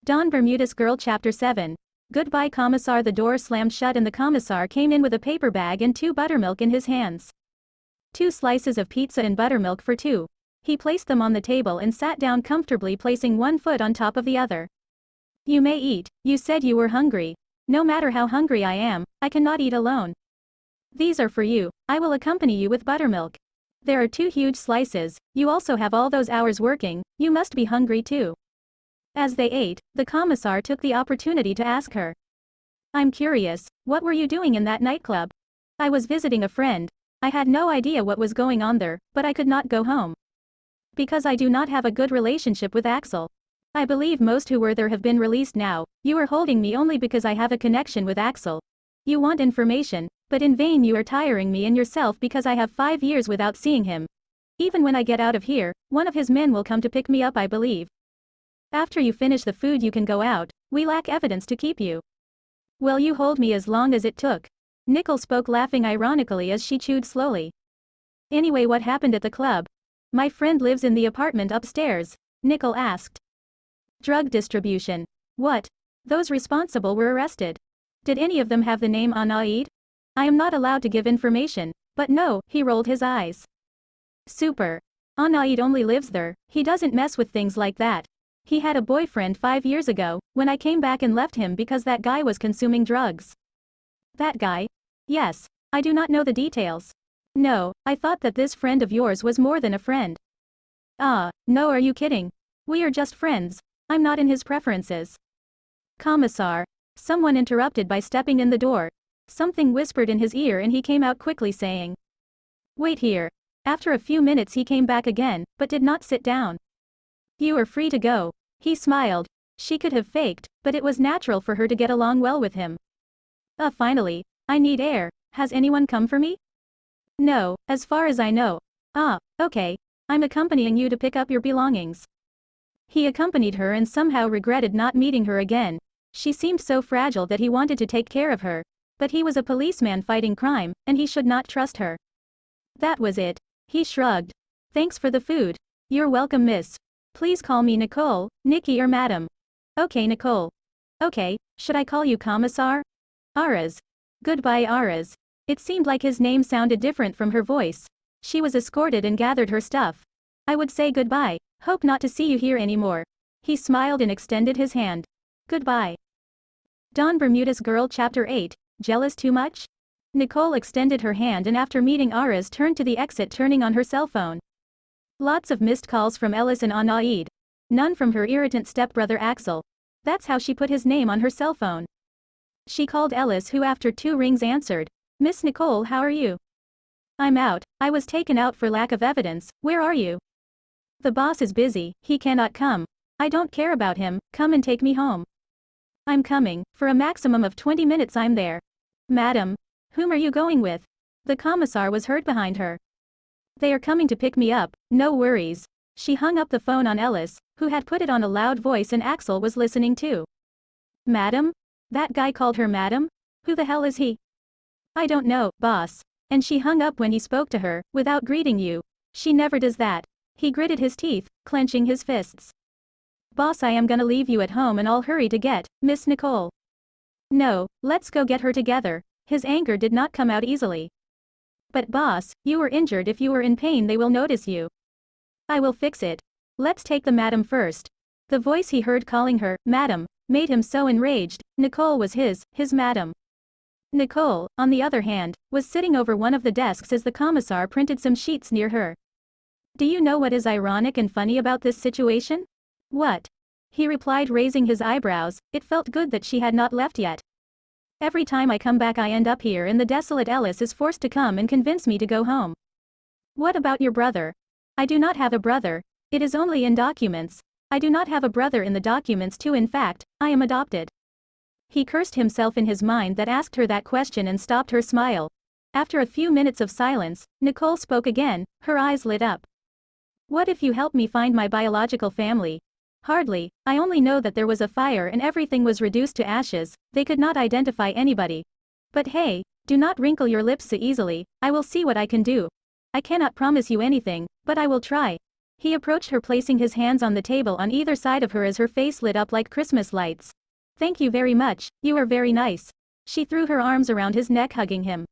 Don Bermuda's Girl Chapter 7. Goodbye Commissar. The door slammed shut and the commissar came in with a paper bag and 2 buttermilk in his hands. 2 slices of pizza and buttermilk for 2. He placed them on the table and sat down comfortably, placing one foot on top of the other. You may eat, you said you were hungry. No matter how hungry I am, I cannot eat alone. These are for you, I will accompany you with buttermilk. There are 2 huge slices, you also have all those hours working, you must be hungry too. As they ate, the commissar took the opportunity to ask her. I'm curious, what were you doing in that nightclub? I was visiting a friend. I had no idea what was going on there, but I could not go home. Because I do not have a good relationship with Axel. I believe most who were there have been released now. You are holding me only because I have a connection with Axel. You want information, but in vain. You are tiring me and yourself because I have 5 years without seeing him. Even when I get out of here, one of his men will come to pick me up, I believe. After you finish the food you can go out, we lack evidence to keep you. Well, you hold me as long as it took. Nicole spoke, laughing ironically as she chewed slowly. Anyway, what happened at the club? My friend lives in the apartment upstairs, Nicole asked. Drug distribution. What? Those responsible were arrested. Did any of them have the name Anaid? I am not allowed to give information, but no, he rolled his eyes. Super. Anaid only lives there, he doesn't mess with things like that. He had a boyfriend 5 years ago, when I came back and left him because that guy was consuming drugs. That guy? Yes. I do not know the details. No, I thought that this friend of yours was more than a friend. Ah, no, are you kidding? We are just friends. I'm not in his preferences. Commissar. Someone interrupted by stepping in the door. Something whispered in his ear and he came out quickly saying. Wait here. After a few minutes he came back again, but did not sit down. You are free to go. He smiled. She could have faked, but it was natural for her to get along well with him. Finally. I need air. Has anyone come for me? No, as far as I know. Ah, okay. I'm accompanying you to pick up your belongings. He accompanied her and somehow regretted not meeting her again. She seemed so fragile that he wanted to take care of her. But he was a policeman fighting crime, and he should not trust her. That was it. He shrugged. Thanks for the food. You're welcome, miss. Please call me Nicole, Nikki or madam. Okay, Nicole. Okay, should I call you Commissar? Aras. Goodbye, Aras. It seemed like his name sounded different from her voice. She was escorted and gathered her stuff. I would say goodbye, hope not to see you here anymore. He smiled and extended his hand. Goodbye. Don Bermuda's Girl Chapter 8. Jealous too much? Nicole extended her hand and after meeting Aras turned to the exit, turning on her cell phone. Lots of missed calls from Ellis and Anaid. None from her irritant stepbrother Axel. That's how she put his name on her cell phone. She called Ellis, who after 2 rings answered. Miss Nicole, how are you? I'm out. I was taken out for lack of evidence. Where are you? The boss is busy, he cannot come. I don't care about him, come and take me home. I'm coming, for a maximum of 20 minutes I'm there. Madam. Whom are you going with? The commissar was heard behind her. They are coming to pick me up, no worries. She hung up the phone on Ellis, who had put it on a loud voice and Axel was listening too. Madam? That guy called her madam? Who the hell is he? I don't know, boss. And she hung up when he spoke to her, without greeting you. She never does that. He gritted his teeth, clenching his fists. Boss, I am gonna leave you at home and I'll hurry to get Miss Nicole. No, let's go get her together. His anger did not come out easily. But boss, you were injured. If you were in pain they will notice you. I will fix it. Let's take the madam first. The voice he heard calling her, madam, made him so enraged. Nicole was his madam. Nicole, on the other hand, was sitting over one of the desks as the commissar printed some sheets near her. Do you know what is ironic and funny about this situation? What? He replied, raising his eyebrows. It felt good that she had not left yet. Every time I come back I end up here and the desolate Ellis is forced to come and convince me to go home. What about your brother? I do not have a brother. It is only in documents. I do not have a brother in the documents too. In fact, I am adopted. He cursed himself in his mind that asked her that question and stopped her smile. After a few minutes of silence, Nicole spoke again, her eyes lit up. What if you help me find my biological family? Hardly, I only know that there was a fire and everything was reduced to ashes, they could not identify anybody. But hey, do not wrinkle your lips so easily, I will see what I can do. I cannot promise you anything, but I will try. He approached her, placing his hands on the table on either side of her as her face lit up like Christmas lights. Thank you very much, you are very nice. She threw her arms around his neck, hugging him.